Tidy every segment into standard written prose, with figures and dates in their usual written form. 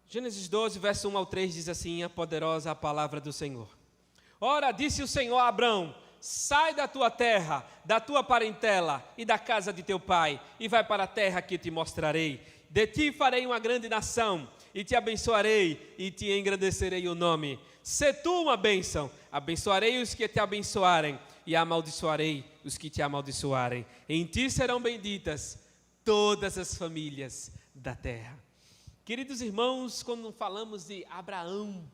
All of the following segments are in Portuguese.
Gênesis 12, verso 1 ao 3 diz assim, a poderosa palavra do Senhor. Ora, disse o Senhor a Abrão, sai da tua terra, da tua parentela e da casa de teu pai, e vai para a terra que te mostrarei. De ti farei uma grande nação, e te abençoarei, e te engrandecerei o nome. Se tu uma bênção, abençoarei os que te abençoarem, e amaldiçoarei os que te amaldiçoarem. Em ti serão benditas todas as famílias da terra. Queridos irmãos, quando falamos de Abrão,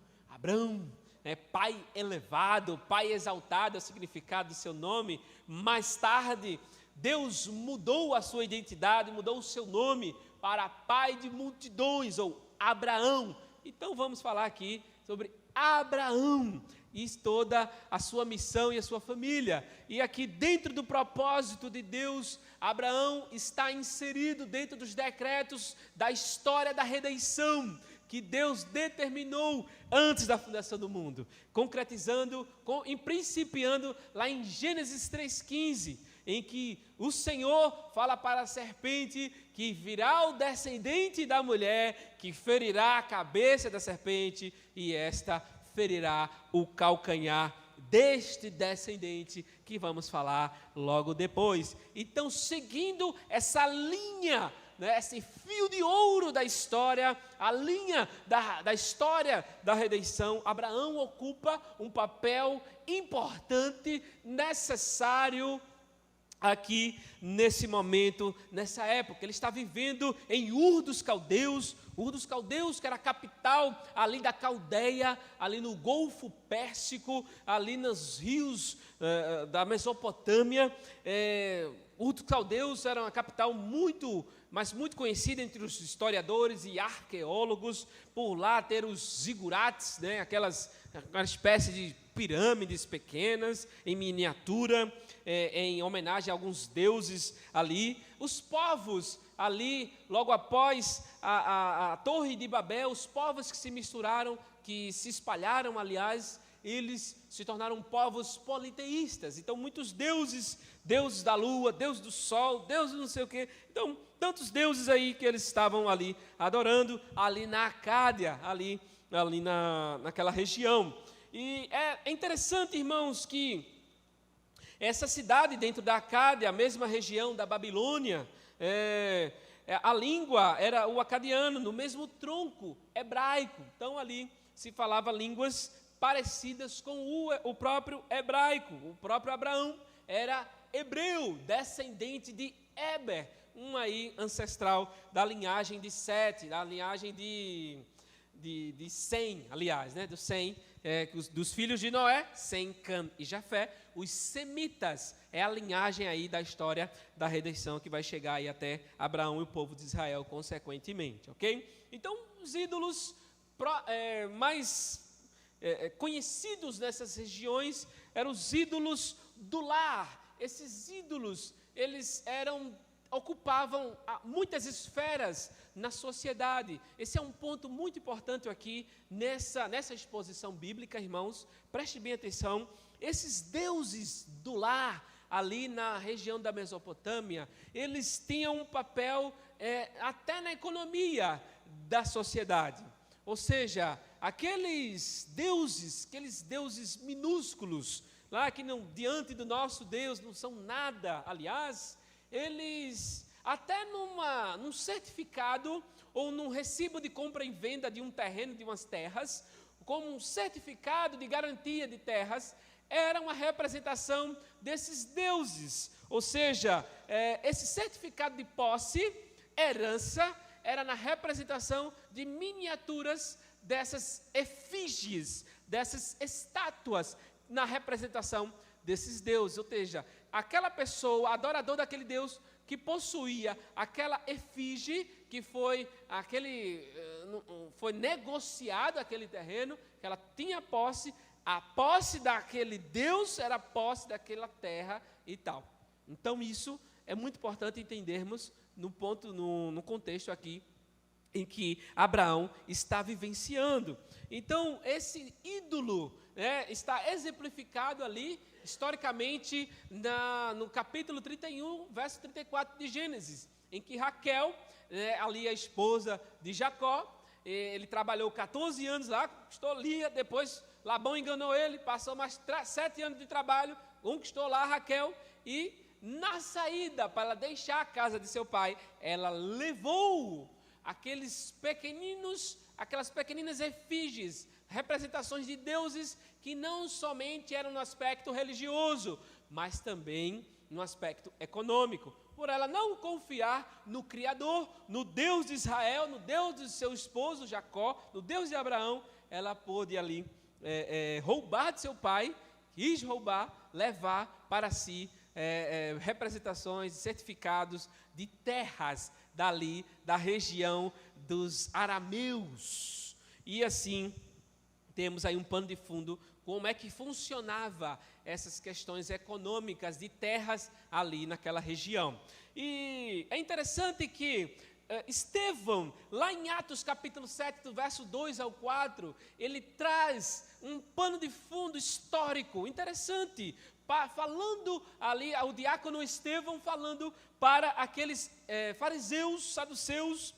pai elevado, pai exaltado, é o significado do seu nome. Mais tarde, Deus mudou a sua identidade, mudou o seu nome para pai de multidões, ou Abraão. Então vamos falar aqui sobre Abraão e toda a sua missão e a sua família. E aqui dentro do propósito de Deus, Abraão está inserido dentro dos decretos da história da redenção que Deus determinou antes da fundação do mundo, concretizando, principiando lá em Gênesis 3,15, em que o Senhor fala para a serpente que virá o descendente da mulher, que ferirá a cabeça da serpente, e esta ferirá o calcanhar deste descendente, que vamos falar logo depois. Então, seguindo essa linha, esse fio de ouro da história, a linha da história da redenção, Abraão ocupa um papel importante, necessário, aqui nesse momento, nessa época. Ele está vivendo em Ur dos Caldeus, que era a capital ali da Caldeia, ali no Golfo Pérsico, ali nos rios da Mesopotâmia. Ur dos Caldeus era uma capital muito conhecida entre os historiadores e arqueólogos, por lá ter os zigurates, aquela espécie de pirâmides pequenas, em miniatura, em homenagem a alguns deuses ali. Os povos ali, logo após a Torre de Babel, os povos que se misturaram, que se espalharam, aliás, eles se tornaram povos politeístas. Então, muitos deuses da lua, deus do sol, deus não sei o quê. Então, tantos deuses aí que eles estavam ali adorando, ali na Acádia, ali naquela região. E é interessante, irmãos, que essa cidade dentro da Acádia, a mesma região da Babilônia, a língua era o acadiano, no mesmo tronco hebraico. Então ali se falava línguas parecidas com o próprio hebraico. O próprio Abraão era hebreu, descendente de Eber, um aí ancestral da linhagem de Sete, da linhagem de Sem, aliás, do Sem, dos filhos de Noé, Sem, Cam e Jafé. Os semitas é a linhagem aí da história da redenção que vai chegar aí até Abraão e o povo de Israel consequentemente, ok? Então, os ídolos mais conhecidos nessas regiões eram os ídolos do lar. Esses ídolos, eles ocupavam muitas esferas na sociedade. Esse é um ponto muito importante aqui nessa exposição bíblica, irmãos. Preste bem atenção. Esses deuses do lar, ali na região da Mesopotâmia, eles tinham um papel até na economia da sociedade. Ou seja, aqueles deuses minúsculos, lá que diante do nosso Deus não são nada, aliás, eles, até num certificado ou num recibo de compra e venda de um terreno, de umas terras, como um certificado de garantia de terras, era uma representação desses deuses. Ou seja, esse certificado de posse, herança, era na representação de miniaturas dessas efígies, dessas estátuas, na representação desses deuses. Ou seja, aquela pessoa, adorador daquele Deus, que possuía aquela efígie, que foi negociado aquele terreno, que ela tinha posse, a posse daquele Deus era a posse daquela terra e tal. Então isso é muito importante entendermos no contexto aqui em que Abraão está vivenciando. Então esse ídolo está exemplificado ali, historicamente, no capítulo 31, verso 34 de Gênesis. em que Raquel, ali a esposa de Jacó, ele trabalhou 14 anos lá, conquistou Lia, depois Labão enganou ele, passou mais 7 anos de trabalho, conquistou lá Raquel, e na saída, para ela deixar a casa de seu pai, ela levou aquelas pequeninas efígies, representações de deuses, que não somente eram no aspecto religioso, mas também no aspecto econômico. Por ela não confiar no Criador, no Deus de Israel, no Deus de seu esposo Jacó, no Deus de Abraão, ela pôde ali roubar de seu pai, quis roubar, levar para si representações, certificados de terras dali, da região dos arameus. E assim, temos aí um pano de fundo, como é que funcionava essas questões econômicas de terras ali naquela região. E é interessante que Estevão, lá em Atos capítulo 7, do verso 2 ao 4, ele traz um pano de fundo histórico interessante, falando ali, o diácono Estevão falando para aqueles fariseus, saduceus,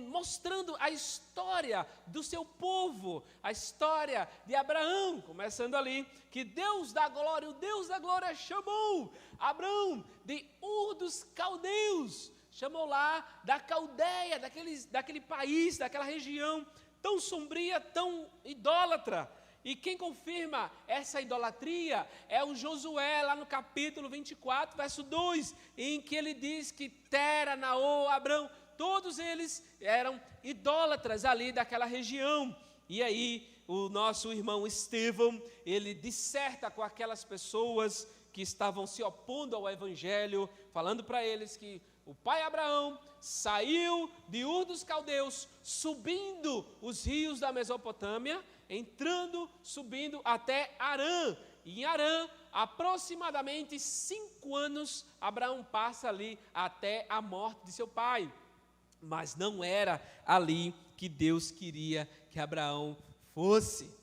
mostrando a história do seu povo, a história de Abraão, começando ali, que Deus da glória, o Deus da glória chamou Abraão de Ur dos Caldeus, chamou lá da Caldeia, daquele país, daquela região tão sombria, tão idólatra. E quem confirma essa idolatria é o Josué, lá no capítulo 24, verso 2, em que ele diz que Tera, Naô, Abrão, todos eles eram idólatras ali daquela região. E aí o nosso irmão Estevão, ele disserta com aquelas pessoas que estavam se opondo ao evangelho, falando para eles que o pai Abraão saiu de Ur dos Caldeus, subindo os rios da Mesopotâmia, subindo até Harã. E em Harã, aproximadamente 5 anos, Abraão passa ali até a morte de seu pai. Mas não era ali que Deus queria que Abraão fosse.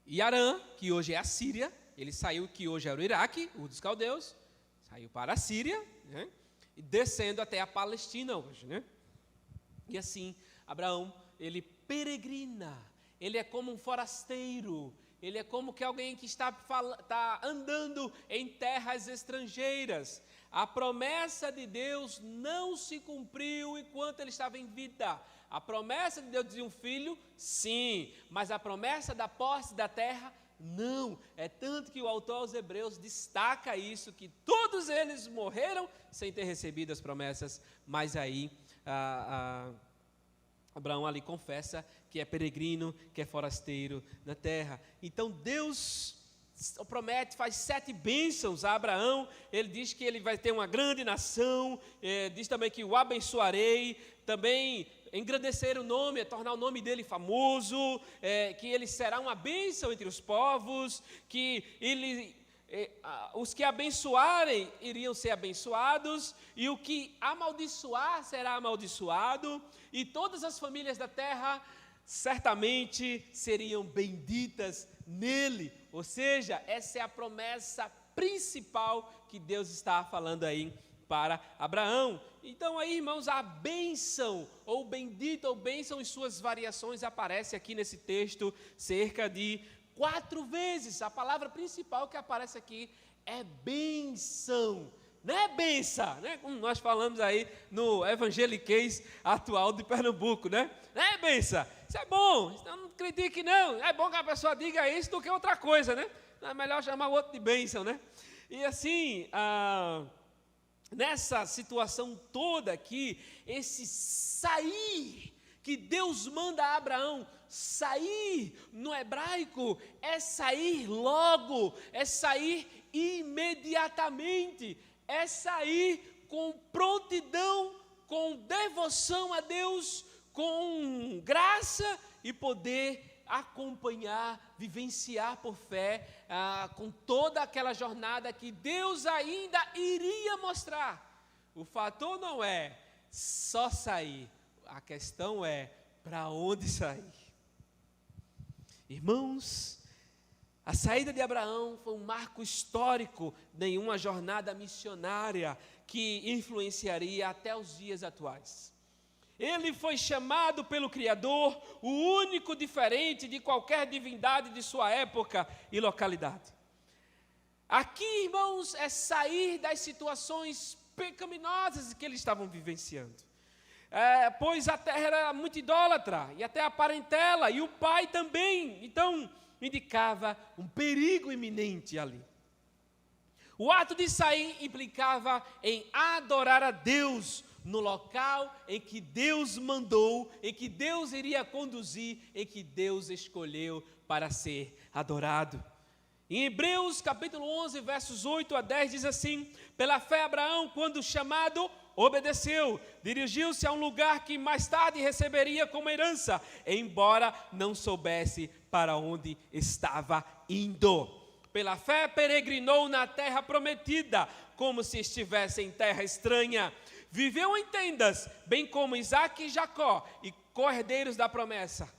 E Harã, que hoje é a Síria, ele saiu, que hoje era o Iraque, o dos caldeus, saiu para a Síria, né? E descendo até a Palestina hoje, né? E assim, Abraão, ele peregrina, ele é como um forasteiro, ele é como que alguém que está andando em terras estrangeiras. A promessa de Deus não se cumpriu enquanto ele estava em vida. A promessa de Deus de um filho, sim, mas a promessa da posse da terra, não. É tanto que o autor aos Hebreus destaca isso, que todos eles morreram sem ter recebido as promessas, mas aí Abraão ali confessa que é peregrino, que é forasteiro na terra. Então Deus promete, faz 7 bênçãos a Abraão. Ele diz que ele vai ter uma grande nação, diz também que o abençoarei, também engrandecer o nome, tornar o nome dele famoso, que ele será uma bênção entre os povos, que os que abençoarem iriam ser abençoados, e o que amaldiçoar será amaldiçoado, e todas as famílias da terra certamente seriam benditas nele. Ou seja, essa é a promessa principal que Deus está falando aí para Abraão. Então aí, irmãos, a bênção, ou bendita ou bênção em suas variações, aparece aqui nesse texto cerca de 4 vezes. A palavra principal que aparece aqui é bênção, não é benção, né? Como nós falamos aí no evangeliquez atual de Pernambuco, né? Não é benção, isso é bom, então não critique não, é bom que a pessoa diga isso do que outra coisa, né? É melhor chamar o outro de bênção, né? E assim, nessa situação toda aqui, esse sair que Deus manda a Abraão, sair no hebraico é sair logo, é sair imediatamente, é sair com prontidão, com devoção a Deus, com graça e poder acompanhar, vivenciar por fé, com toda aquela jornada que Deus ainda iria mostrar. O fator não é só sair, a questão é para onde sair. Irmãos, A saída de Abraão foi um marco histórico em uma jornada missionária que influenciaria até os dias atuais. Ele foi chamado pelo Criador, o único diferente de qualquer divindade de sua época e localidade. Aqui, irmãos, é sair das situações pecaminosas que eles estavam vivenciando. Pois a terra era muito idólatra, e até a parentela, e o pai também. Então, indicava um perigo iminente ali. O ato de sair implicava em adorar a Deus no local em que Deus mandou, em que Deus iria conduzir, em que Deus escolheu para ser adorado. Em Hebreus capítulo 11, versos 8 a 10 diz assim: pela fé Abraão, quando chamado, obedeceu, dirigiu-se a um lugar que mais tarde receberia como herança, embora não soubesse para onde estava indo. Pela fé peregrinou na terra prometida, como se estivesse em terra estranha. Viveu em tendas, bem como Isaque e Jacó, e cordeiros da promessa.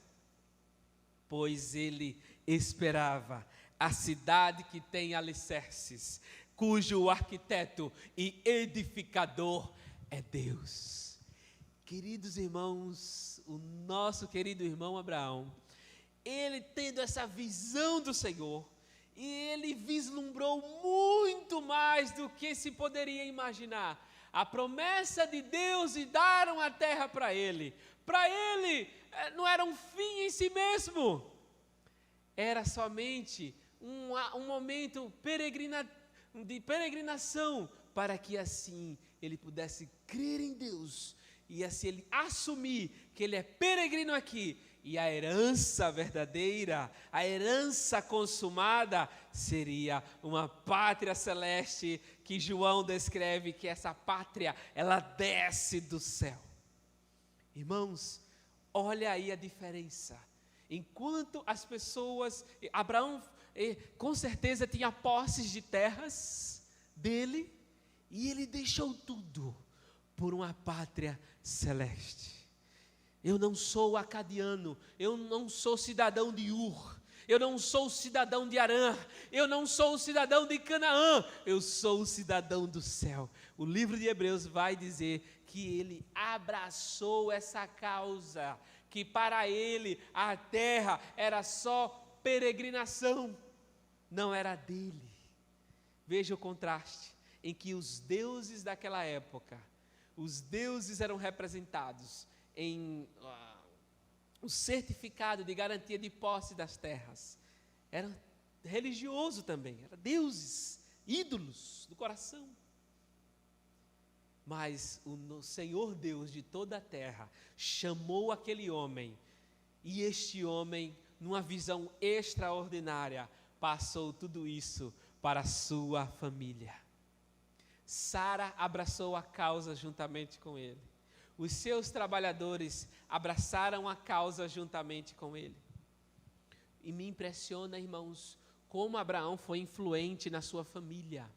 Pois ele esperava a cidade que tem alicerces, cujo arquiteto e edificador é Deus. Queridos irmãos, o nosso querido irmão Abraão, ele tendo essa visão do Senhor, e ele vislumbrou muito mais do que se poderia imaginar. A promessa de Deus de dar uma terra para ele não era um fim em si mesmo, era somente um momento de peregrinação, para que assim ele pudesse crer em Deus, e assim ele assumir que ele é peregrino aqui, e a herança verdadeira, a herança consumada, seria uma pátria celeste, que João descreve que essa pátria, ela desce do céu. Irmãos, olha aí a diferença. Enquanto as pessoas, Abraão com certeza tinha posses de terras dele, e ele deixou tudo por uma pátria celeste. Eu não sou acadiano, eu não sou cidadão de Ur, eu não sou cidadão de Harã, eu não sou cidadão de Canaã, eu sou cidadão do céu. O livro de Hebreus vai dizer que ele abraçou essa causa, que para ele a terra era só peregrinação, não era dele. Veja o contraste, em que os deuses daquela época, os deuses eram representados em o certificado de garantia de posse das terras. Era religioso também, era deuses, ídolos do coração. Mas o Senhor Deus de toda a terra chamou aquele homem, e este homem, numa visão extraordinária, passou tudo isso para a sua família. Sara abraçou a causa juntamente com ele. Os seus trabalhadores abraçaram a causa juntamente com ele. E me impressiona, irmãos, como Abraão foi influente na sua família.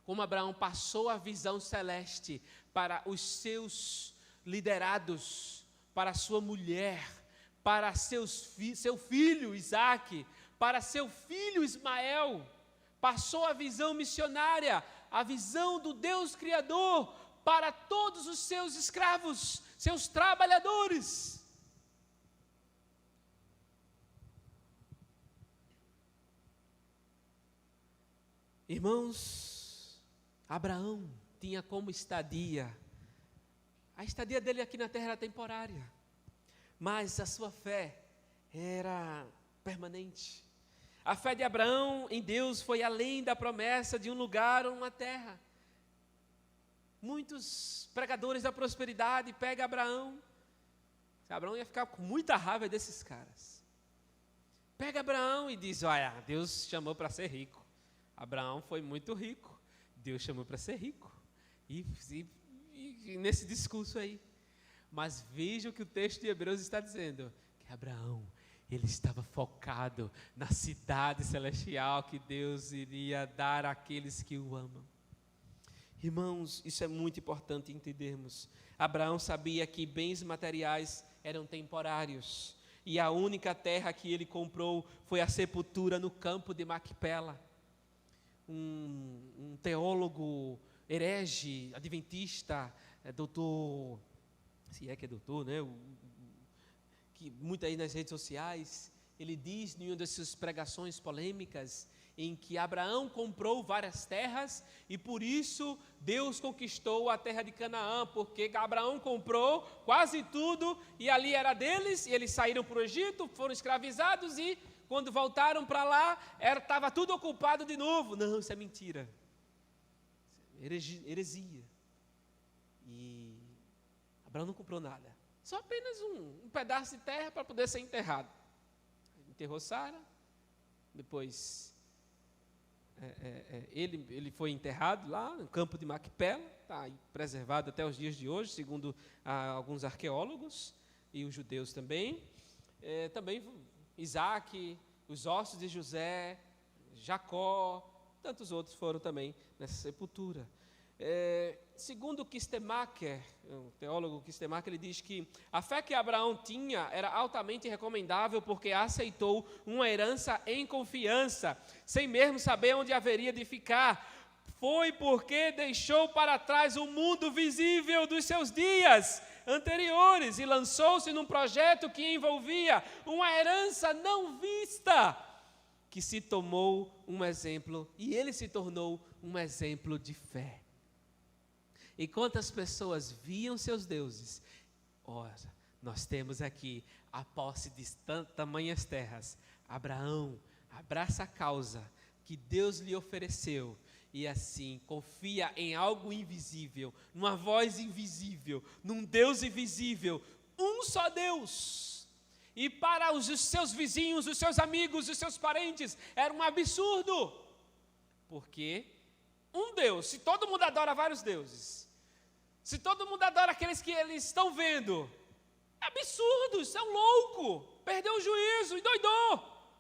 Como Abraão passou a visão celeste para os seus liderados, para sua mulher, para seu filho Isaque, para seu filho Ismael. Passou a visão missionária, a visão do Deus Criador, para todos os seus escravos, seus trabalhadores. Irmãos, Abraão tinha como estadia, a estadia dele aqui na terra era temporária, mas a sua fé era permanente. A fé de Abraão em Deus foi além da promessa de um lugar ou uma terra. Muitos pregadores da prosperidade pegam Abraão. Abraão ia ficar com muita raiva desses caras. Pega Abraão e diz: olha, Deus chamou para ser rico. Abraão foi muito rico, Deus chamou para ser rico. E nesse discurso aí. Mas veja o que o texto de Hebreus está dizendo: que Abraão, ele estava focado na cidade celestial que Deus iria dar àqueles que o amam. Irmãos, isso é muito importante entendermos. Abraão sabia que bens materiais eram temporários, e a única terra que ele comprou foi a sepultura no campo de Macpela. Um teólogo herege, adventista, doutor, se é que é doutor, né? Que muito aí nas redes sociais, ele diz em uma das suas pregações polêmicas, em que Abraão comprou várias terras e por isso Deus conquistou a terra de Canaã, porque Abraão comprou quase tudo e ali era deles, e eles saíram para o Egito, foram escravizados e quando voltaram para lá, estava tudo ocupado de novo. Não, isso é mentira, heresia. E Abraão não comprou nada, só apenas um pedaço de terra para poder ser enterrado. Enterrou Sara, depois ele foi enterrado lá no campo de Macpela, está preservado até os dias de hoje, segundo alguns arqueólogos e os judeus também. Também Isaac, os ossos de José, Jacó, tantos outros foram também nessa sepultura. Segundo Kistemaker, o teólogo Kistemaker, ele diz que a fé que Abraão tinha era altamente recomendável porque aceitou uma herança em confiança, sem mesmo saber onde haveria de ficar. Foi porque deixou para trás o mundo visível dos seus dias anteriores e lançou-se num projeto que envolvia uma herança não vista, que se tomou um exemplo, e ele se tornou um exemplo de fé. E quantas pessoas viam seus deuses? Ora, nós temos aqui a posse de tamanhas terras. Abraão abraça a causa que Deus lhe ofereceu e assim confia em algo invisível, numa voz invisível, num Deus invisível, um só Deus. E para os seus vizinhos, os seus amigos, os seus parentes, era um absurdo. Porque um Deus, se todo mundo adora vários deuses, se todo mundo adora aqueles que eles estão vendo, é absurdo, isso é um louco, perdeu o juízo, endoidou.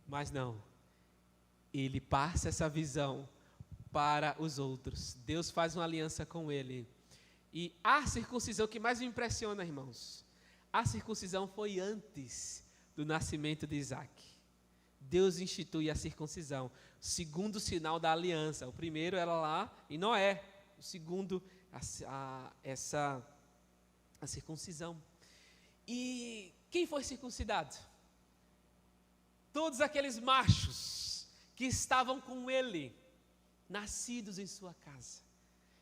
Mas não, ele passa essa visão para os outros. Deus faz uma aliança com ele. E a circuncisão que mais me impressiona, irmãos, a circuncisão foi antes do nascimento de Isaac. Deus institui a circuncisão, segundo sinal da aliança. O primeiro era lá em Noé, o segundo, a circuncisão. E quem foi circuncidado? Todos aqueles machos que estavam com ele, nascidos em sua casa.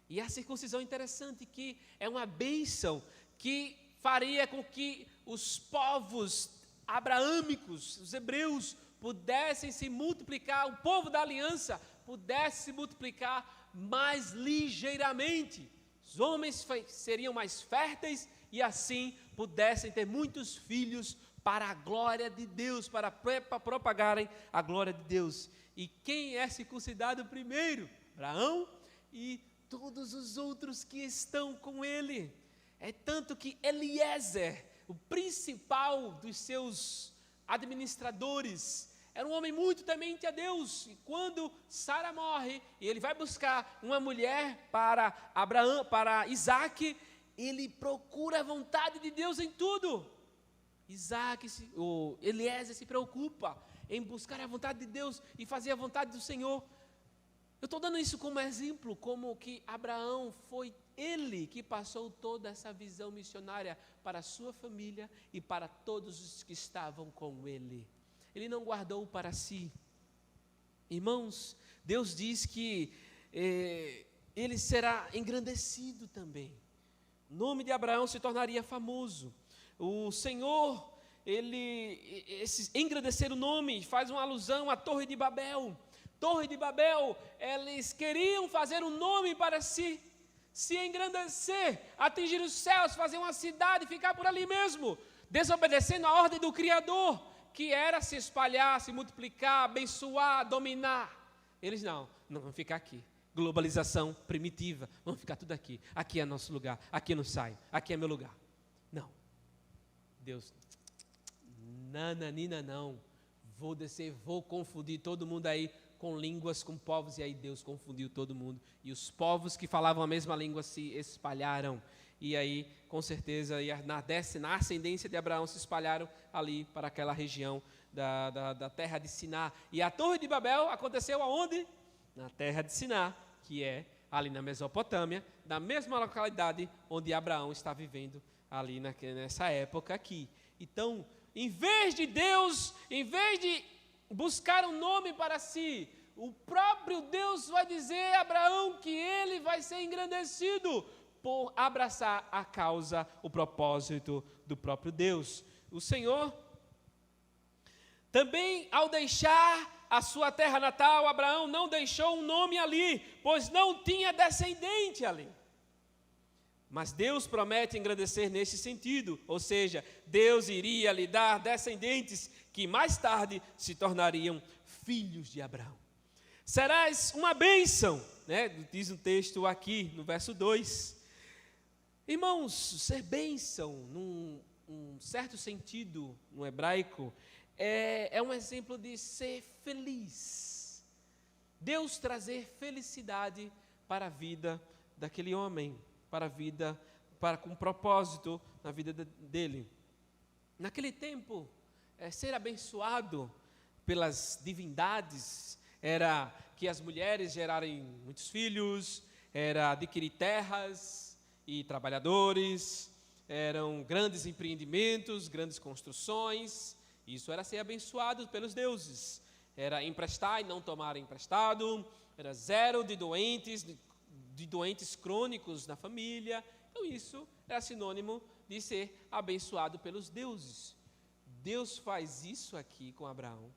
E a circuncisão é interessante, que é uma bênção que faria com que os povos abraâmicos, os hebreus, pudessem se multiplicar, o povo da aliança pudesse se multiplicar mais ligeiramente. Os homens seriam mais férteis e assim pudessem ter muitos filhos para a glória de Deus, para propagarem a glória de Deus. E quem é circuncidado primeiro? Abraão e todos os outros que estão com ele. É tanto que Eliezer, o principal dos seus administradores, era um homem muito temente a Deus. E quando Sara morre e ele vai buscar uma mulher para Abraão, para Isaac, ele procura a vontade de Deus em tudo. Eliezer se preocupa em buscar a vontade de Deus e fazer a vontade do Senhor. Eu estou dando isso como exemplo, como que Abraão foi ele que passou toda essa visão missionária para a sua família e para todos os que estavam com ele. Ele não guardou para si. Irmãos, Deus diz que ele será engrandecido também. O nome de Abraão se tornaria famoso. O Senhor, engrandecer o nome, faz uma alusão à Torre de Babel. Torre de Babel, eles queriam fazer um nome para si, se engrandecer, atingir os céus, fazer uma cidade, ficar por ali mesmo, desobedecendo a ordem do Criador, que era se espalhar, se multiplicar, abençoar, dominar. Eles não vão ficar aqui. Globalização primitiva, vamos ficar tudo aqui. Aqui é nosso lugar, aqui eu não saio, aqui é meu lugar. Não. Deus, nananina não. Vou descer, vou confundir todo mundo aí com línguas, com povos, e aí Deus confundiu todo mundo, e os povos que falavam a mesma língua se espalharam, E aí, com certeza, na ascendência de Abraão se espalharam ali para aquela região da terra de Siná. E a Torre de Babel aconteceu aonde? Na terra de Siná, que é ali na Mesopotâmia, na mesma localidade onde Abraão está vivendo ali nessa época aqui. Então, em vez de buscar um nome para si, o próprio Deus vai dizer a Abraão que ele vai ser engrandecido por abraçar a causa, o propósito do próprio Deus. O Senhor também, ao deixar a sua terra natal, Abraão não deixou um nome ali, pois não tinha descendente ali. Mas Deus promete engrandecer nesse sentido, ou seja, Deus iria lhe dar descendentes que mais tarde se tornariam filhos de Abraão. Serás uma bênção, né? Diz um texto aqui no verso 2. Irmãos, ser bênção, num certo sentido, no hebraico, é um exemplo de ser feliz. Deus trazer felicidade para a vida daquele homem, com propósito na vida dele. Naquele tempo, ser abençoado pelas divindades era que as mulheres gerarem muitos filhos, era adquirir terras e trabalhadores, eram grandes empreendimentos, grandes construções. Isso era ser abençoado pelos deuses. Era emprestar e não tomar emprestado, era zero de doentes crônicos na família. Então isso era sinônimo de ser abençoado pelos deuses. Deus faz isso aqui com Abraão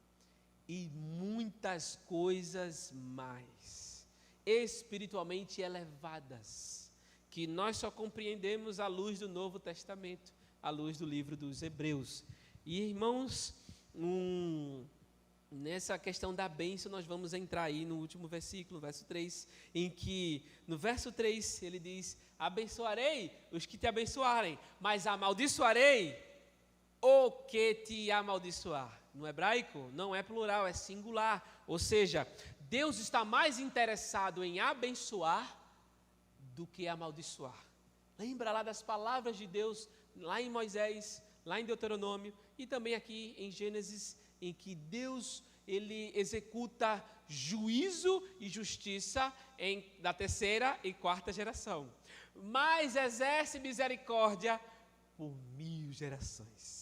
e muitas coisas mais, espiritualmente elevadas, que nós só compreendemos à luz do Novo Testamento, à luz do livro dos Hebreus. E, irmãos, nessa questão da bênção, nós vamos entrar aí no último versículo, verso 3, em que, no verso 3, ele diz: abençoarei os que te abençoarem, mas amaldiçoarei o que te amaldiçoar. No hebraico, não é plural, é singular. Ou seja, Deus está mais interessado em abençoar do que amaldiçoar. Lembra lá das palavras de Deus, lá em Moisés, lá em Deuteronômio, e também aqui em Gênesis, em que Deus, ele executa juízo e justiça da terceira e quarta geração, mas exerce misericórdia por 1000 gerações.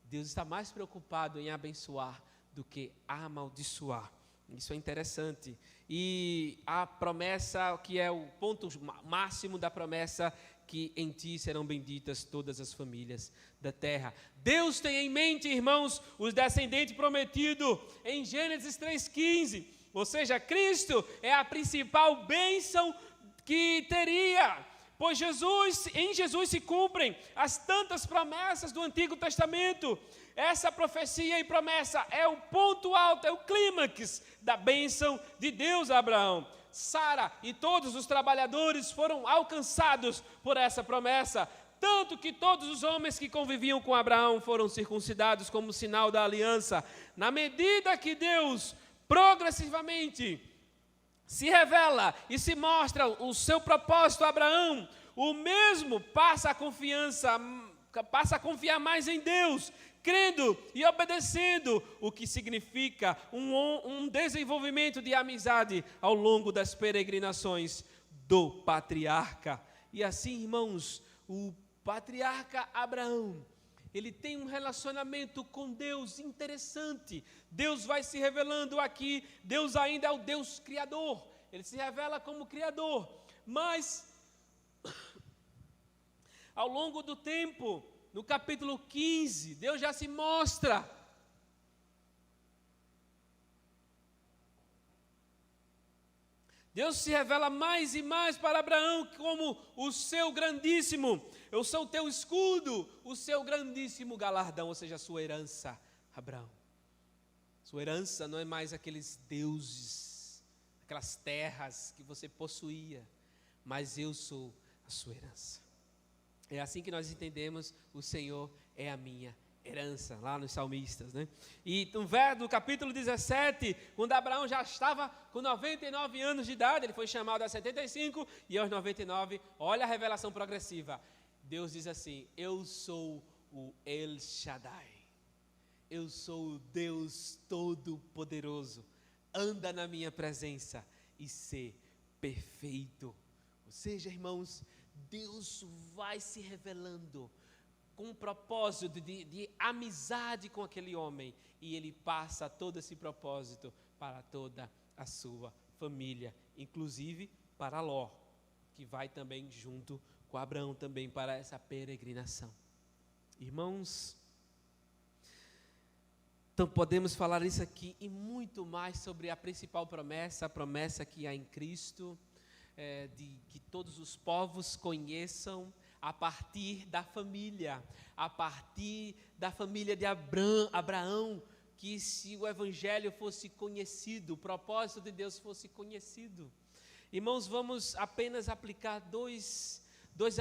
Deus está mais preocupado em abençoar do que amaldiçoar. Isso é interessante. E a promessa, que é o ponto máximo da promessa, que em ti serão benditas todas as famílias da terra. Deus tem em mente, irmãos, os descendentes prometidos em Gênesis 3,15. Ou seja, Cristo é a principal bênção que teria, pois em Jesus se cumprem as tantas promessas do Antigo Testamento. Essa profecia e promessa é o ponto alto, é o clímax da bênção de Deus a Abraão. Sara e todos os trabalhadores foram alcançados por essa promessa, tanto que todos os homens que conviviam com Abraão foram circuncidados como sinal da aliança. Na medida que Deus progressivamente se revela e se mostra o seu propósito a Abraão, o mesmo passa a confiar mais em Deus, crendo e obedecendo, o que significa um desenvolvimento de amizade ao longo das peregrinações do patriarca. E assim, irmãos, o patriarca Abraão, ele tem um relacionamento com Deus interessante. Deus vai se revelando aqui. Deus ainda é o Deus criador, ele se revela como criador, mas ao longo do tempo, no capítulo 15, Deus já se mostra Deus se revela mais e mais para Abraão como o seu grandíssimo, eu sou o teu escudo, o seu grandíssimo galardão, ou seja, a sua herança, Abraão. Sua herança não é mais aqueles deuses, aquelas terras que você possuía, mas eu sou a sua herança. É assim que nós entendemos: o Senhor é a minha herança, lá nos salmistas, né? E no capítulo 17, quando Abraão já estava com 99 anos de idade, ele foi chamado a 75, e aos 99, olha a revelação progressiva. Deus diz assim: eu sou o El Shaddai, eu sou o Deus Todo-Poderoso, anda na minha presença e ser perfeito. Ou seja, irmãos, Deus vai se revelando com um propósito de amizade com aquele homem, e ele passa todo esse propósito para toda a sua família, inclusive para Ló, que vai também junto com Abraão também para essa peregrinação. Irmãos, então podemos falar isso aqui e muito mais sobre a principal promessa, a promessa que há em Cristo, de que todos os povos conheçam a partir da família de Abraão, que se o evangelho fosse conhecido, o propósito de Deus fosse conhecido. Irmãos, vamos apenas aplicar dois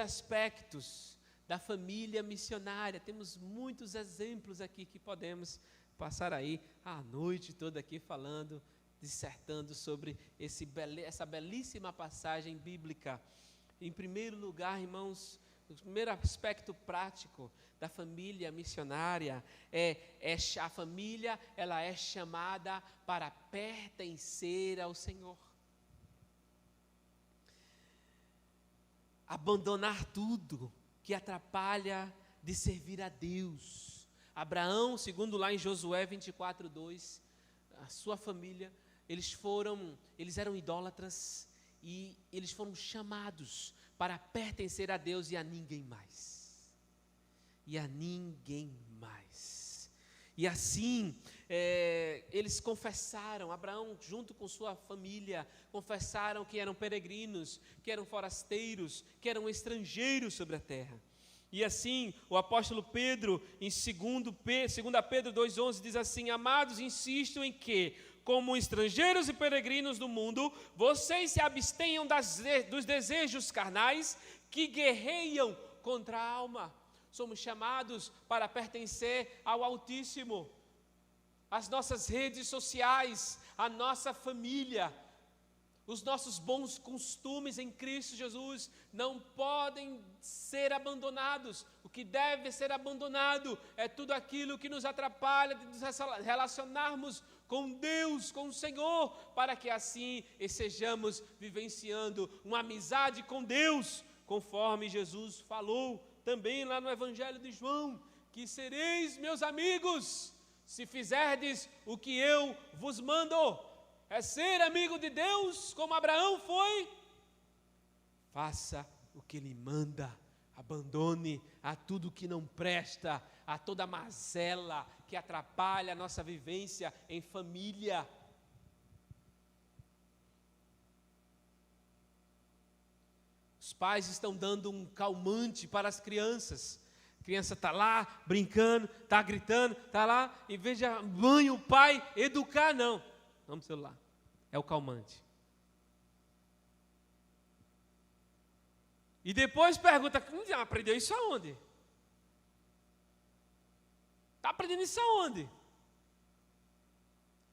aspectos da família missionária. Temos muitos exemplos aqui que podemos passar aí a noite toda aqui falando, dissertando sobre essa belíssima passagem bíblica. Em primeiro lugar, irmãos, o primeiro aspecto prático da família missionária a família, ela é chamada para pertencer ao Senhor. Abandonar tudo que atrapalha de servir a Deus. Abraão, segundo lá em Josué 24:2, a sua família, eles eram idólatras e eles foram chamados para pertencer a Deus e a ninguém mais. E a ninguém mais. E assim, eles confessaram, Abraão junto com sua família, confessaram que eram peregrinos, que eram forasteiros, que eram estrangeiros sobre a terra. E assim, o apóstolo Pedro, em 2 Pedro 2,11, diz assim: amados, insisto em que, como estrangeiros e peregrinos no mundo, vocês se abstenham dos desejos carnais que guerreiam contra a alma. Somos chamados para pertencer ao Altíssimo. As nossas redes sociais, a nossa família, os nossos bons costumes em Cristo Jesus não podem ser abandonados. O que deve ser abandonado é tudo aquilo que nos atrapalha de nos relacionarmos com Deus, com o Senhor, para que assim estejamos vivenciando uma amizade com Deus, conforme Jesus falou também lá no Evangelho de João, que sereis meus amigos, se fizerdes o que eu vos mando. É ser amigo de Deus, como Abraão foi. Faça o que Ele manda, abandone a tudo que não presta, a toda mazela que atrapalha a nossa vivência em família. Os pais estão dando um calmante para as crianças. A criança está lá brincando, está gritando, está lá, em vez de a mãe, o pai educar, não. Vamos no celular. É o calmante. E depois pergunta: aprendeu isso aonde? Está aprendendo isso aonde?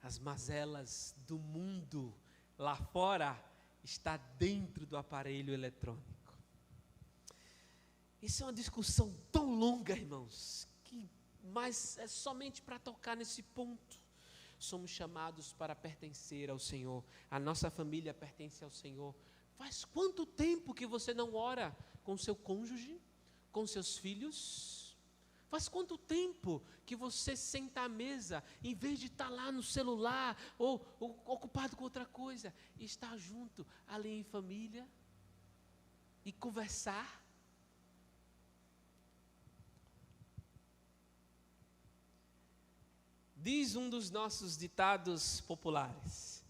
As mazelas do mundo lá fora está dentro do aparelho eletrônico. Isso é uma discussão tão longa, irmãos, mas é somente para tocar nesse ponto. Somos chamados para pertencer ao Senhor. A nossa família pertence ao Senhor. Faz quanto tempo que você não ora com seu cônjuge, com seus filhos? Faz quanto tempo que você senta à mesa, em vez de estar lá no celular ou ocupado com outra coisa, e estar junto ali em família e conversar? Diz um dos nossos ditados populares: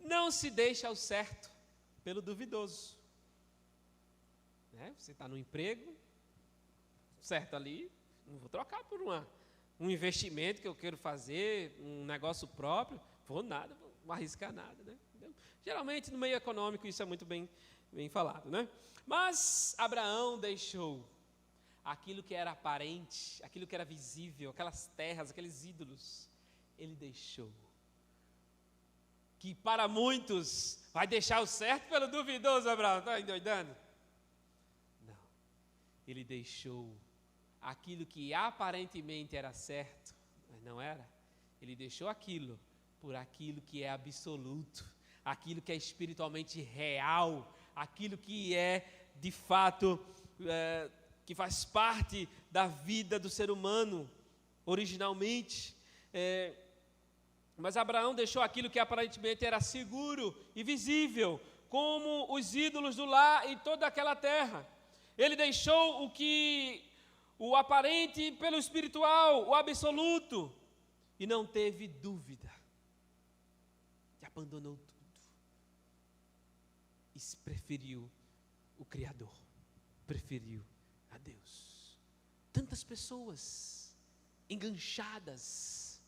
não se deixa ao certo pelo duvidoso. Você está no emprego, certo ali, não vou trocar por um investimento que eu quero fazer, um negócio próprio, vou arriscar nada. Né? Geralmente no meio econômico isso é muito bem falado. Né? Mas Abraão deixou aquilo que era aparente, aquilo que era visível, aquelas terras, aqueles ídolos, ele deixou. Que para muitos vai deixar o certo pelo duvidoso, Abraão, está endoidando? Não, ele deixou aquilo que aparentemente era certo, mas não era. Ele deixou aquilo por aquilo que é absoluto, aquilo que é espiritualmente real, aquilo que é de fato, que faz parte da vida do ser humano originalmente. Mas Abraão deixou aquilo que aparentemente era seguro e visível, como os ídolos do lar em toda aquela terra. Ele deixou o aparente pelo espiritual, o absoluto, e não teve dúvida. E abandonou tudo. E preferiu o Criador, preferiu a Deus. Tantas pessoas enganchadas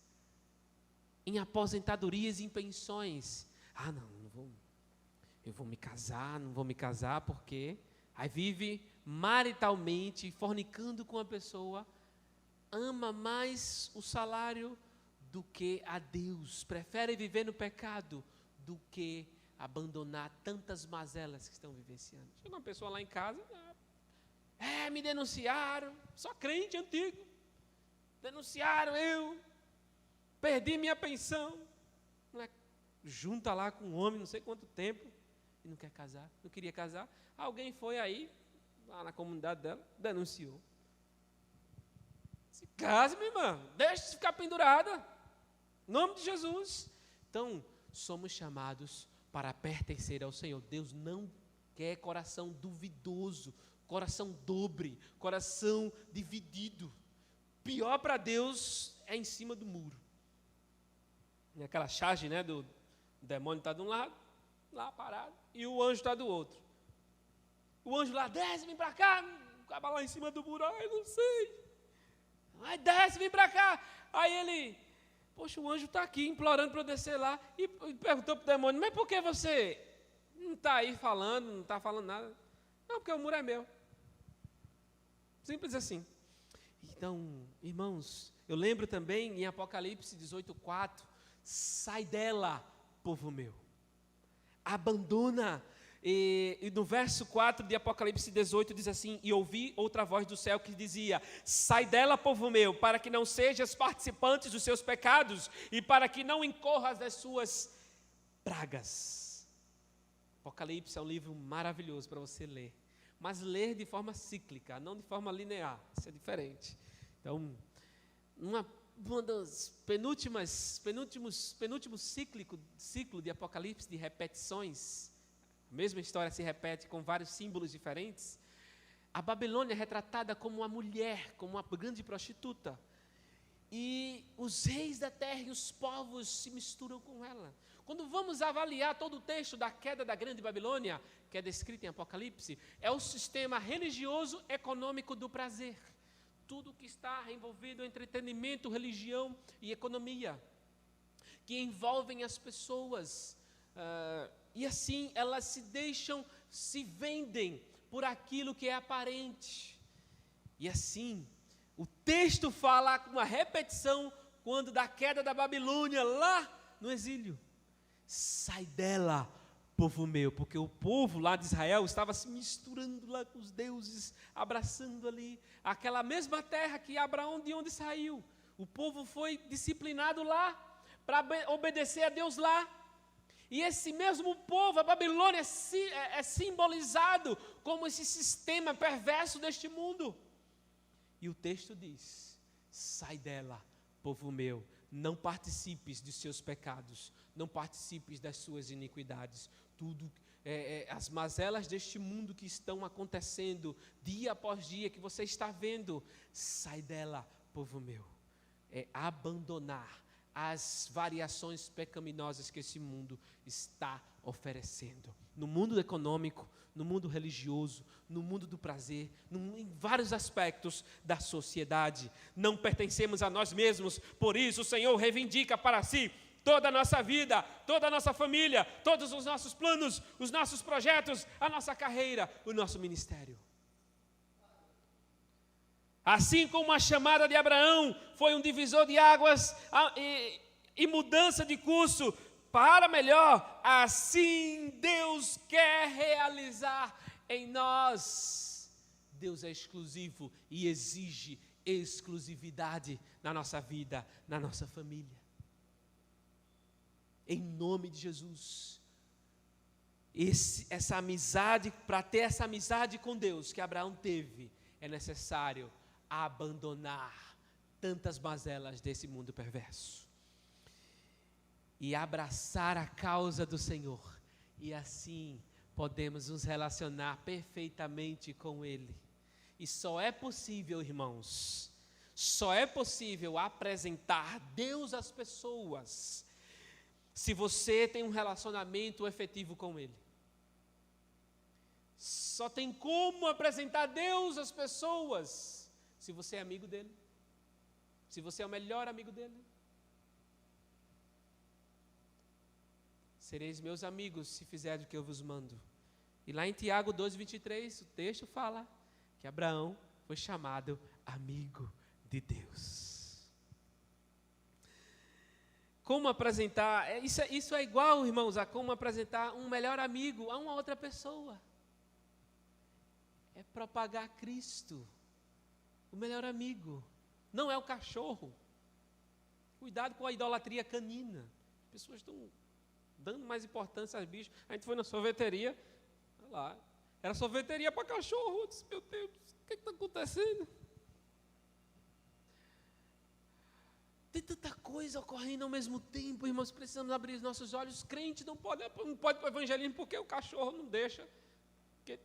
em aposentadorias e em pensões. Eu vou me casar, não vou me casar porque... Aí vive maritalmente, fornicando com a pessoa, ama mais o salário do que a Deus, prefere viver no pecado do que abandonar tantas mazelas que estão vivenciando. Chega uma pessoa lá em casa, me denunciaram, só crente antigo, denunciaram eu, perdi minha pensão, junta lá com um homem não sei quanto tempo, e não quer casar, não queria casar, alguém foi aí, lá na comunidade dela, denunciou. Se case, minha irmã, deixe de ficar pendurada, em nome de Jesus. Então, somos chamados para pertencer ao Senhor. Deus não quer coração duvidoso, coração dobre, coração dividido. Pior para Deus é em cima do muro. Aquela charge, do demônio está de um lado, lá parado, e o anjo está do outro. O anjo lá, desce, vem para cá, acaba lá em cima do muro, não sei. Aí desce, vem para cá. Aí ele, poxa, o anjo está aqui implorando para eu descer lá, e perguntou para o demônio, mas por que você não está aí falando, não está falando nada? Não, porque o muro é meu. Simples assim. Então, irmãos, eu lembro também em Apocalipse 18:4, sai dela, povo meu. Abandona. E no verso 4 de Apocalipse 18 diz assim, e ouvi outra voz do céu que dizia, sai dela, povo meu, para que não sejas participantes dos seus pecados, e para que não incorras das suas pragas. Apocalipse é um livro maravilhoso para você ler, mas ler de forma cíclica, não de forma linear, isso é diferente. Então, uma das penúltimo ciclo de Apocalipse, de repetições, a mesma história se repete com vários símbolos diferentes. A Babilônia é retratada como uma mulher, como uma grande prostituta. E os reis da terra e os povos se misturam com ela. Quando vamos avaliar todo o texto da queda da grande Babilônia, que é descrito em Apocalipse, é o sistema religioso econômico do prazer. Tudo que está envolvido em entretenimento, religião e economia, que envolvem as pessoas, e assim elas se vendem por aquilo que é aparente. E assim, o texto fala com uma repetição quando da queda da Babilônia lá no exílio. Sai dela, povo meu, porque o povo lá de Israel estava se misturando lá com os deuses, abraçando ali aquela mesma terra que Abraão de onde saiu. O povo foi disciplinado lá para obedecer a Deus lá. E esse mesmo povo, a Babilônia, é simbolizado como esse sistema perverso deste mundo. E o texto diz, sai dela, povo meu, não participes dos seus pecados, não participes das suas iniquidades. Tudo, as mazelas deste mundo que estão acontecendo dia após dia, que você está vendo, sai dela, povo meu. É abandonar as variações pecaminosas que esse mundo está oferecendo. No mundo econômico, no mundo religioso, no mundo do prazer, em vários aspectos da sociedade. Não pertencemos a nós mesmos, por isso o Senhor reivindica para si toda a nossa vida, toda a nossa família, todos os nossos planos, os nossos projetos, a nossa carreira, o nosso ministério. Assim como a chamada de Abraão foi um divisor de águas e mudança de curso para melhor, assim Deus quer realizar em nós. Deus é exclusivo e exige exclusividade na nossa vida, na nossa família. Em nome de Jesus. Essa amizade, para ter essa amizade com Deus que Abraão teve, é necessário abandonar tantas mazelas desse mundo perverso e abraçar a causa do Senhor, e assim podemos nos relacionar perfeitamente com Ele. E só é possível, irmãos, só é possível apresentar Deus às pessoas se você tem um relacionamento efetivo com Ele. Só tem como apresentar Deus às pessoas se você é amigo dele, se você é o melhor amigo dele. Sereis meus amigos se fizerem o que eu vos mando. E lá em Tiago 2:23, o texto fala que Abraão foi chamado amigo de Deus. Como apresentar, isso é igual, irmãos, a como apresentar um melhor amigo a uma outra pessoa. É propagar Cristo. O melhor amigo não é o cachorro. Cuidado com a idolatria canina. As pessoas estão dando mais importância aos bichos. A gente foi na sorveteria, olha lá, era sorveteria para cachorro. Eu disse, meu Deus, o que está acontecendo? Tem tanta coisa ocorrendo ao mesmo tempo, irmãos, precisamos abrir os nossos olhos. Crente não pode ir para o evangelismo porque o cachorro não deixa, porque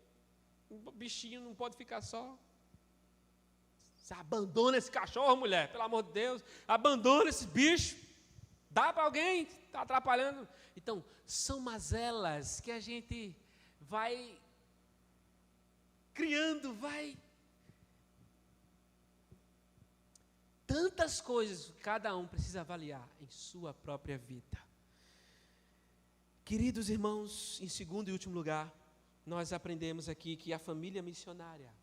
o bichinho não pode ficar só. Você abandona esse cachorro, mulher, pelo amor de Deus, abandona esse bicho, dá para alguém, está atrapalhando. Então, são mazelas que a gente vai criando, tantas coisas que cada um precisa avaliar em sua própria vida. Queridos irmãos, em segundo e último lugar, nós aprendemos aqui que a família missionária,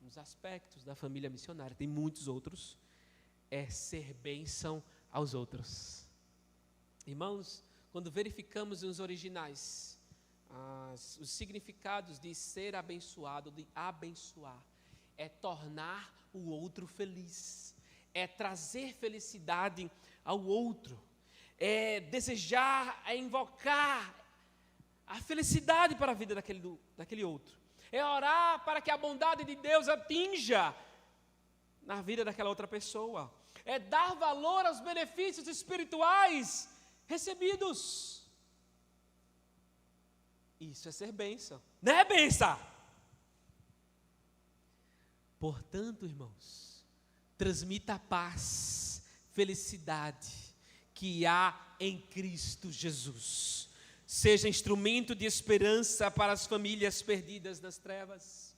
os aspectos da família missionária, tem muitos outros, é ser bênção aos outros. Irmãos, quando verificamos nos originais os significados de ser abençoado, de abençoar, é tornar o outro feliz, é trazer felicidade ao outro, é desejar, é invocar a felicidade para a vida daquele outro. É orar para que a bondade de Deus atinja na vida daquela outra pessoa. É dar valor aos benefícios espirituais recebidos. Isso é ser bênção. Não é bênção? Portanto, irmãos, transmita a paz, felicidade que há em Cristo Jesus. Seja instrumento de esperança para as famílias perdidas nas trevas.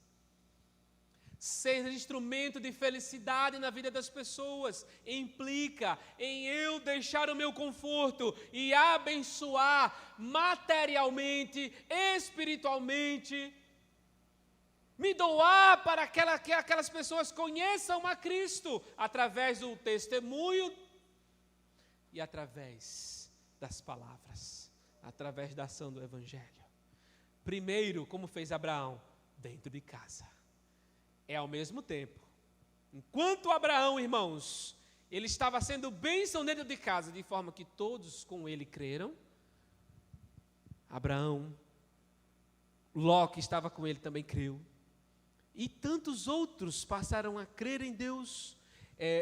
Seja instrumento de felicidade na vida das pessoas. Implica em eu deixar o meu conforto e abençoar materialmente, espiritualmente. Me doar para que aquelas pessoas conheçam a Cristo através do testemunho e através das palavras. Através da ação do Evangelho. Primeiro, como fez Abraão, dentro de casa. É ao mesmo tempo. Enquanto Abraão, irmãos, ele estava sendo bênção dentro de casa, de forma que todos com ele creram. Abraão, Ló, que estava com ele, também creu. E tantos outros passaram a crer em Deus.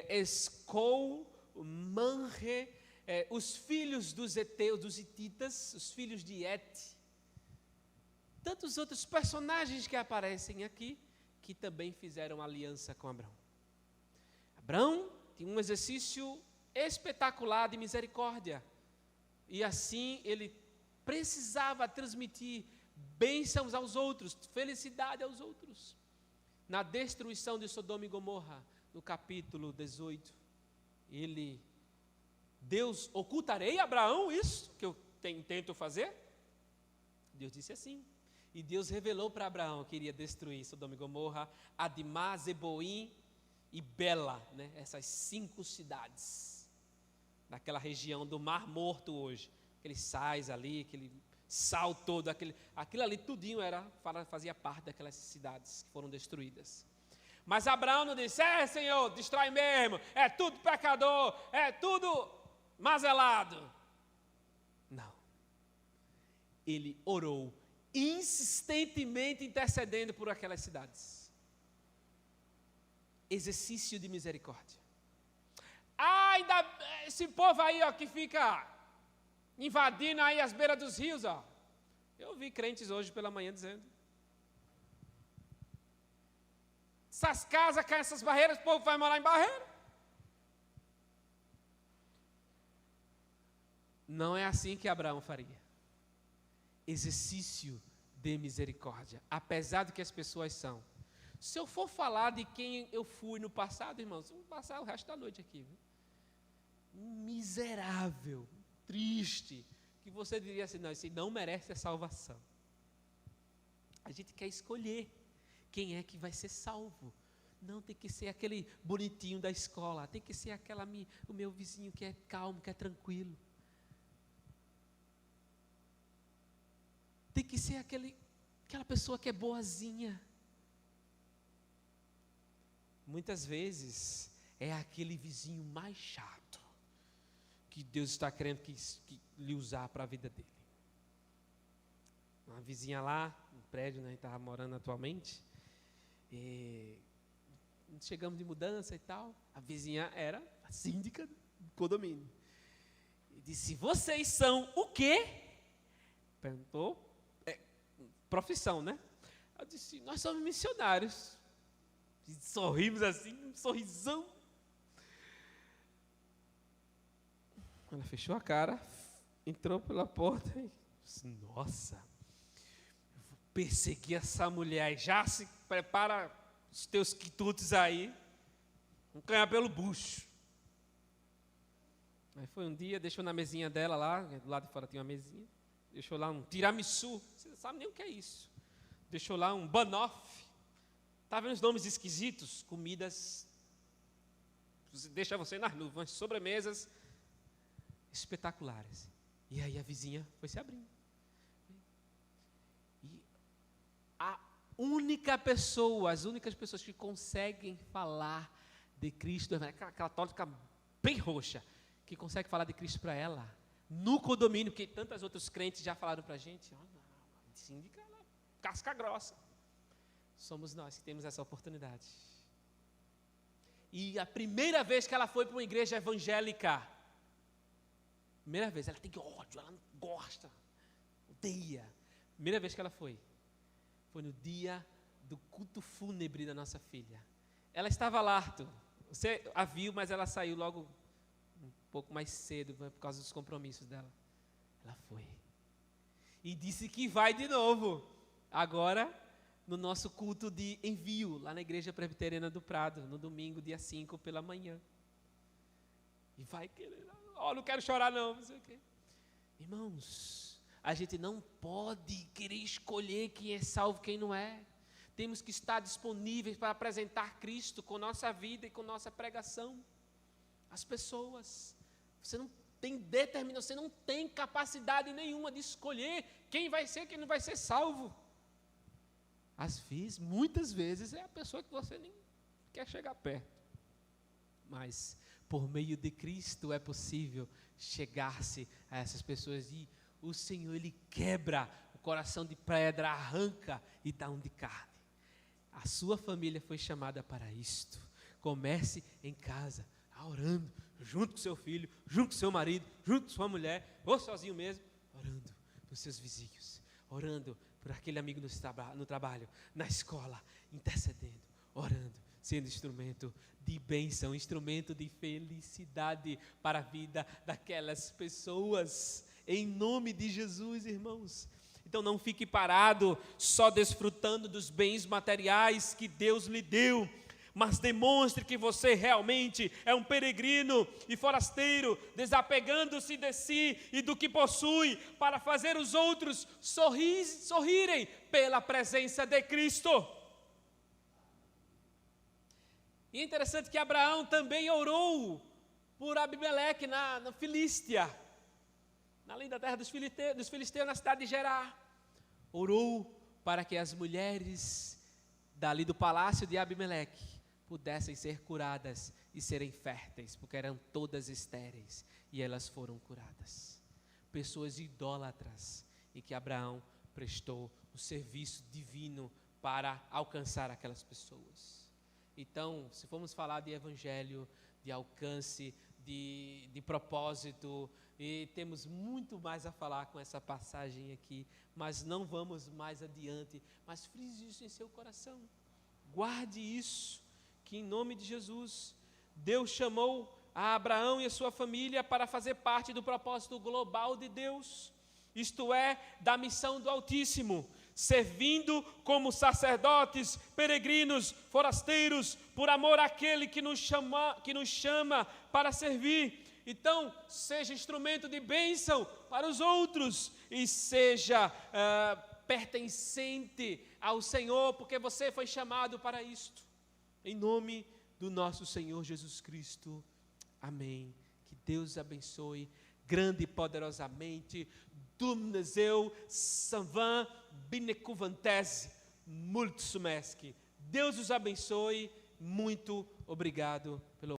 Escol, Manre, os filhos dos Eteus, dos Hititas, os filhos de Et, tantos outros personagens que aparecem aqui, que também fizeram aliança com Abraão. Abraão tinha um exercício espetacular de misericórdia, e assim ele precisava transmitir bênçãos aos outros, felicidade aos outros. Na destruição de Sodoma e Gomorra, no capítulo 18, Deus, ocultarei a Abraão isso que eu tento fazer? Deus disse assim. E Deus revelou para Abraão que iria destruir Sodoma e Gomorra, Admá, Zeboim e Bela, né? Essas 5 cidades, daquela região do Mar Morto hoje, aqueles sais ali, aquele sal todo, aquilo ali tudinho fazia parte daquelas cidades que foram destruídas. Mas Abraão não disse: Senhor, destrói mesmo, é tudo pecador, é tudo mazelado. Não. Ele orou insistentemente intercedendo por aquelas cidades. Exercício de misericórdia. Ainda esse povo aí, ó, que fica invadindo aí as beiras dos rios, ó. Eu vi crentes hoje pela manhã dizendo: essas casas caem, essas barreiras, o povo vai morar em barreira. Não é assim que Abraão faria. Exercício de misericórdia, apesar do que as pessoas são. Se eu for falar de quem eu fui no passado, irmãos, vamos passar o resto da noite aqui, viu? Um miserável, triste, que você diria assim: não, esse não merece a salvação. A gente quer escolher quem é que vai ser salvo. Não tem que ser aquele bonitinho da escola, tem que ser o meu vizinho que é calmo, que é tranquilo. Tem que ser aquela pessoa que é boazinha. Muitas vezes é aquele vizinho mais chato que Deus está querendo que lhe usar para a vida dele. Uma vizinha lá, no prédio, né, a gente estava morando atualmente, chegamos de mudança e tal, a vizinha era a síndica do condomínio. E disse: vocês são o quê? Perguntou, profissão, né? Eu disse: nós somos missionários. E sorrimos assim, um sorrisão. Ela fechou a cara, entrou pela porta e disse: nossa, eu vou perseguir essa mulher. Já se prepara os teus quitutes aí, vamos ganhar pelo bucho. Aí foi um dia, deixou na mesinha dela lá, do lado de fora tinha uma mesinha, deixou lá um tiramisu, você não sabe nem o que é isso. Deixou lá um banoffee. Está vendo os nomes esquisitos? Comidas, deixa você nas nuvens, sobremesas espetaculares. E aí a vizinha foi se abrindo. E as únicas pessoas que conseguem falar de Cristo, aquela católica bem roxa, que consegue falar de Cristo para ela, no condomínio, que tantos outros crentes já falaram para a gente: síndica, casca grossa. Somos nós que temos essa oportunidade. E a primeira vez que ela foi para uma igreja evangélica, primeira vez, ela tem ódio, ela não gosta, odeia. Primeira vez que ela foi no dia do culto fúnebre da nossa filha. Ela estava lá, Arthur. Você a viu, mas ela saiu logo um pouco mais cedo, por causa dos compromissos dela. Ela foi. E disse que vai de novo. Agora, no nosso culto de envio, lá na Igreja Presbiteriana do Prado, no domingo, dia 5, pela manhã. E vai querer, não quero chorar não sei o quê. Irmãos, a gente não pode querer escolher quem é salvo e quem não é. Temos que estar disponíveis para apresentar Cristo com nossa vida e com nossa pregação. As pessoas, você não tem determinação, você não tem capacidade nenhuma de escolher quem vai ser, quem não vai ser salvo. Às vezes, muitas vezes, é a pessoa que você nem quer chegar perto. Mas, por meio de Cristo, é possível chegar-se a essas pessoas. E o Senhor, Ele quebra o coração de pedra, arranca e dá um de carne. A sua família foi chamada para isto. Comece em casa, orando, junto com seu filho, junto com seu marido, junto com sua mulher, ou sozinho mesmo, orando por seus vizinhos, orando por aquele amigo no trabalho, na escola, intercedendo, orando, sendo instrumento de bênção, instrumento de felicidade para a vida daquelas pessoas, em nome de Jesus, irmãos. Então não fique parado, só desfrutando dos bens materiais que Deus lhe deu, mas demonstre que você realmente é um peregrino e forasteiro, desapegando-se de si e do que possui, para fazer os outros sorrirem pela presença de Cristo. E é interessante que Abraão também orou por Abimeleque na Filístia, além da terra dos filisteus, na cidade de Gerar. Orou para que as mulheres dali do palácio de Abimeleque pudessem ser curadas e serem férteis, porque eram todas estéreis, e elas foram curadas. Pessoas idólatras, e que Abraão prestou o serviço divino para alcançar aquelas pessoas. Então, se formos falar de evangelho, de alcance, de propósito, e temos muito mais a falar com essa passagem aqui, mas não vamos mais adiante. Mas frise isso em seu coração, guarde isso, que em nome de Jesus, Deus chamou a Abraão e a sua família para fazer parte do propósito global de Deus, isto é, da missão do Altíssimo, servindo como sacerdotes, peregrinos, forasteiros, por amor àquele que nos chama para servir. Então, seja instrumento de bênção para os outros e seja pertencente ao Senhor, porque você foi chamado para isto. Em nome do nosso Senhor Jesus Cristo. Amém. Que Deus abençoe grande e poderosamente. Dumnezeu să vă binecuvânteze mulțumesc. Deus os abençoe. Muito obrigado pelo